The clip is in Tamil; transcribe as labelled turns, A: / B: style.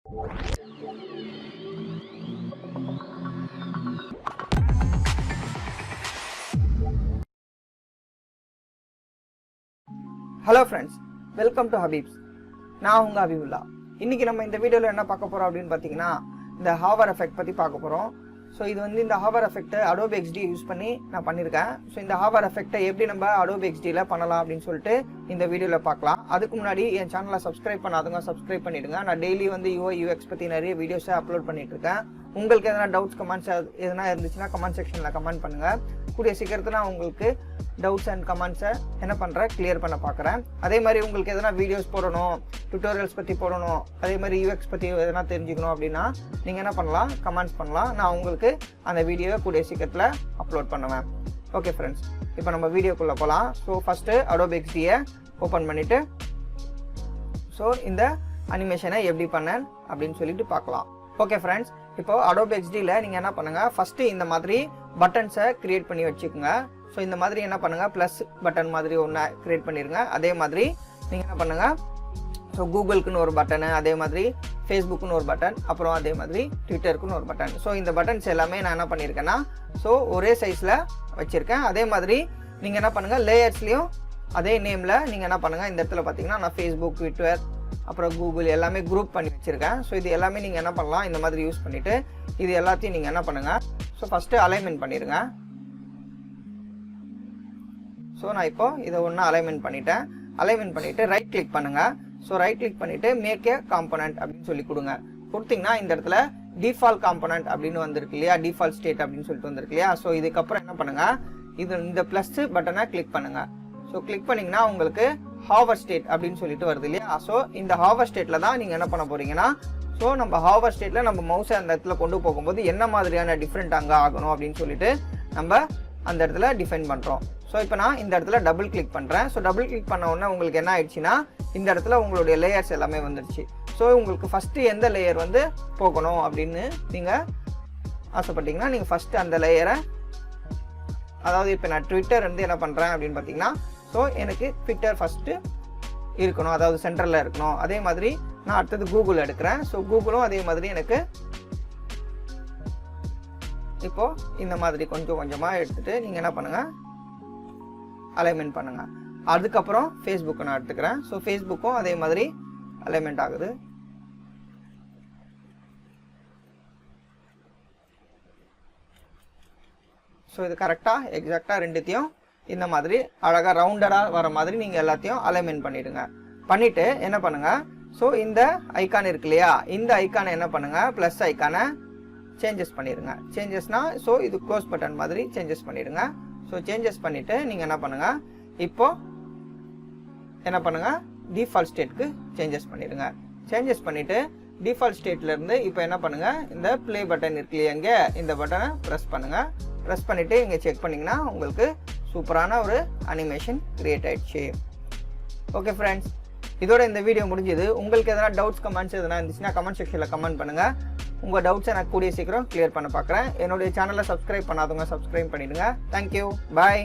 A: Hello friends, welcome to ஹபீப்ஸ். நான் உங்கள் ஹபீபுல்லா. இன்றைக்கி நம்ம இந்த வீடியோவில் என்ன பார்க்க போகிறோம் அப்படின்னு பார்த்தீங்கன்னா, இந்த ஹாவர் எஃபெக்ட் பற்றி பார்க்க போகிறோம். ஸோ இது வந்து இந்த ஹாவர் எஃபெக்ட்டை அடோப் எக்ஸ்டி யூஸ் பண்ணி நான் பண்ணியிருக்கேன். ஸோ இந்த ஹாவர் எஃபெக்ட்டை எப்படி நம்ம அடோப் எக்ஸ்டியில் பண்ணலாம் அப்படின்னு சொல்லிட்டு இந்த வீடியோவில் பார்க்கலாம். அதுக்கு முன்னாடி என் சேனலை சப்ஸ்கிரைப் பண்ணாதவங்க சப்ஸ்கிரைப் பண்ணிவிடுங்க. நான் டெய்லி வந்து UI UX பற்றி நிறைய வீடியோஸை அப்லோட் பண்ணிகிட்ருக்கேன். உங்களுக்கு எதனா டவுட்ஸ் கமெண்ட்ஸ் எதனா இருந்துச்சுன்னா கமெண்ட் செக்ஷனில் கமெண்ட் பண்ணுங்கள். கூடிய சீக்கிரத்தில் நான் உங்களுக்கு டவுட்ஸ் அண்ட் கமெண்ட்ஸை என்ன பண்ணுறேன் கிளியர் பண்ண பார்க்குறேன். அதே மாதிரி உங்களுக்கு எதனா வீடியோஸ் போடணும், டுட்டோரியல்ஸ் பற்றி போடணும், அதே மாதிரி UX பற்றி எதனா தெரிஞ்சுக்கணும் அப்படின்னா நீங்கள் என்ன பண்ணலாம், கமெண்ட்ஸ் பண்ணலாம். நான் உங்களுக்கு அந்த வீடியோவை கூடிய சீக்கிரத்தில் அப்லோட் பண்ணுவேன். ஓகே ஃப்ரெண்ட்ஸ், இப்போ நம்ம வீடியோக்குள்ளே போகலாம். ஸோ ஃபஸ்ட்டு அடோப் எக்ஸ்டியை ஓப்பன் பண்ணிவிட்டு இந்த அனிமேஷனை எப்படி பண்ணேன் அப்படின்னு சொல்லிட்டு பார்க்கலாம். ஓகே ஃப்ரெண்ட்ஸ், இப்போ அடோப் எக்ஸ்டியில் நீங்கள் என்ன பண்ணுங்கள், ஃபஸ்ட்டு இந்த மாதிரி பட்டன்ஸை க்ரியேட் பண்ணி வச்சுக்கோங்க. ஸோ இந்த மாதிரி என்ன பண்ணுங்கள், ப்ளஸ் பட்டன் மாதிரி ஒன்று க்ரியேட் பண்ணிடுங்க. அதே மாதிரி நீங்கள் என்ன பண்ணுங்கள், ஸோ கூகுளுக்குன்னு ஒரு பட்டனு, அதே மாதிரி ஃபேஸ்புக்குன்னு ஒரு பட்டன், அப்புறம் அதே மாதிரி ட்விட்டருக்குன்னு ஒரு பட்டன். ஸோ இந்த பட்டன்ஸ் எல்லாமே நான் என்ன பண்ணியிருக்கேன்னா ஒரே சைஸில் வச்சுருக்கேன். அதே மாதிரி நீங்கள் என்ன பண்ணுங்கள், லேயர்ஸ்லேயும் அதே நேமில் நீங்கள் என்ன பண்ணுங்கள், இந்த இடத்துல பார்த்தீங்கன்னா நான் ஃபேஸ்புக், ட்விட்டர், அப்புறம் கூகுள் எல்லாமே குரூப் பண்ணி வச்சுருக்கேன். ஸோ இது எல்லாமே நீங்கள் என்ன பண்ணலாம், இந்த மாதிரி யூஸ் பண்ணிவிட்டு இது எல்லாத்தையும் நீங்கள் என்ன பண்ணுங்கள், ஸோ ஃபஸ்ட்டு அலைன்மெண்ட் பண்ணிடுங்க. ஸோ நான் இப்போ இதை ஒன்று அலைன்மெண்ட் பண்ணிட்டேன். அலைன்மெண்ட் பண்ணிவிட்டு ரைட் கிளிக் பண்ணுங்கள். ஸோ ரைட் கிளிக் பண்ணிவிட்டு மேக் ஏ காம்பனண்ட் அப்படின்னு சொல்லி கொடுங்க. கொடுத்தீங்கன்னா இந்த இடத்துல டிஃபால்ட் காம்பனண்ட் அப்படின்னு வந்திருக்கு இல்லையா, டிஃபால்ட் ஸ்டேட் அப்படின்னு சொல்லிட்டு வந்திருக்கு இல்லையா. ஸோ இதுக்கப்புறம் என்ன பண்ணுங்கள், இந்த ப்ளஸ் பட்டனை கிளிக் பண்ணுங்கள். ஸோ கிளிக் பண்ணிங்கன்னா உங்களுக்கு ஹாவர் ஸ்டேட் அப்படின்னு சொல்லிட்டு வருது இல்லையா. ஸோ இந்த ஹாவர் ஸ்டேட்டில் தான் நீங்கள் என்ன பண்ண போகிறீங்கன்னா, ஸோ நம்ம ஹாவர் ஸ்டேட்டில் நம்ம மவுஸை அந்த இடத்துல கொண்டு போகும்போது என்ன மாதிரியான டிஃப்ரெண்ட் அங்கே ஆகணும் அப்படின்னு சொல்லிட்டு நம்ம அந்த இடத்துல டிஃபைன் பண்ணுறோம். ஸோ இப்போ நான் இந்த இடத்துல டபுள் கிளிக் பண்ணுறேன். ஸோ டபுள் கிளிக் பண்ண உடனே உங்களுக்கு என்ன ஆயிடுச்சுன்னா, இந்த இடத்துல உங்களுடைய லேயர்ஸ் எல்லாமே வந்துடுச்சு. ஸோ உங்களுக்கு ஃபஸ்ட்டு எந்த லேயர் வந்து போகணும் அப்படின்னு நீங்கள் ஆசைப்பட்டீங்கன்னா நீங்கள் ஃபஸ்ட்டு அந்த லேயரை, அதாவது இப்போ நான் ட்விட்டர் வந்து என்ன பண்ணுறேன் அப்படின்னு பார்த்தீங்கன்னா, ஸோ எனக்கு ட்விட்டர் ஃபஸ்ட்டு இருக்கணும், அதாவது சென்டரில் இருக்கணும். அதே மாதிரி நான் அடுத்தது கூகுள் எடுக்கிறேன். ஸோ கூகுளும் அதே மாதிரி எனக்கு இப்போது இந்த மாதிரி கொஞ்சம் கொஞ்சமாக எடுத்துகிட்டு நீங்கள் என்ன பண்ணுங்கள், அலைன்மெண்ட் பண்ணுங்கள். அதுக்கப்புறம் ஃபேஸ்புக்கை நான் எடுத்துக்கிறேன். ஸோ ஃபேஸ்புக்கும் அதே மாதிரி அலைன்மெண்ட் ஆகுது. ஸோ இது கரெக்டாக எக்ஸாக்டாக ரெண்டுத்தையும் இந்த மாதிரி அழகாக ரவுண்டடாக வர மாதிரி நீங்கள் எல்லாத்தையும் அலைன்மெண்ட் பண்ணிவிடுங்க. பண்ணிவிட்டு என்ன பண்ணுங்கள், ஸோ இந்த ஐக்கான் இருக்கு இல்லையா, இந்த ஐக்கானை என்ன பண்ணுங்கள், ப்ளஸ் ஐக்கானை சேஞ்சஸ் பண்ணிடுங்க. சேஞ்சஸ்னால் ஸோ இது க்ளோஸ் பட்டன் மாதிரி சேஞ்சஸ் பண்ணிவிடுங்க. ஸோ சேஞ்சஸ் பண்ணிவிட்டு நீங்கள் என்ன பண்ணுங்கள், இப்போது என்ன பண்ணுங்கள், டிஃபால்ட் ஸ்டேட்டுக்கு சேஞ்சஸ் பண்ணிடுங்க. சேஞ்சஸ் பண்ணிவிட்டு டிஃபால்ட் ஸ்டேட்லேருந்து இப்போ என்ன பண்ணுங்கள், இந்த ப்ளே பட்டன் இருக்கு இல்லையா, இங்கே இந்த பட்டனை ப்ரெஸ் பண்ணுங்கள். ப்ரெஸ் பண்ணிவிட்டு இங்கே செக் பண்ணிங்கன்னா உங்களுக்கு சூப்பரான ஒரு அனிமேஷன் க்ரியேட் ஆகிடுச்சு. ஓகே ஃப்ரெண்ட்ஸ், இதோட இந்த வீடியோ முடிஞ்சது. உங்களுக்கு எதனா டவுட்ஸ் கமெண்ட்ஸ் எதனா இருந்துச்சுன்னா கமெண்ட் செக்ஷனில் கமெண்ட் பண்ணுங்கள். உங்கள் டவுட்ஸை நான் கூடிய சீக்கிரம் கிளியர் பண்ண பார்க்குறேன். என்னுடைய சேனலை சப்ஸ்கிரைப் பண்ணாதவங்க சப்ஸ்கிரைப் பண்ணிவிடுங்க. தேங்க்யூ, பாய்.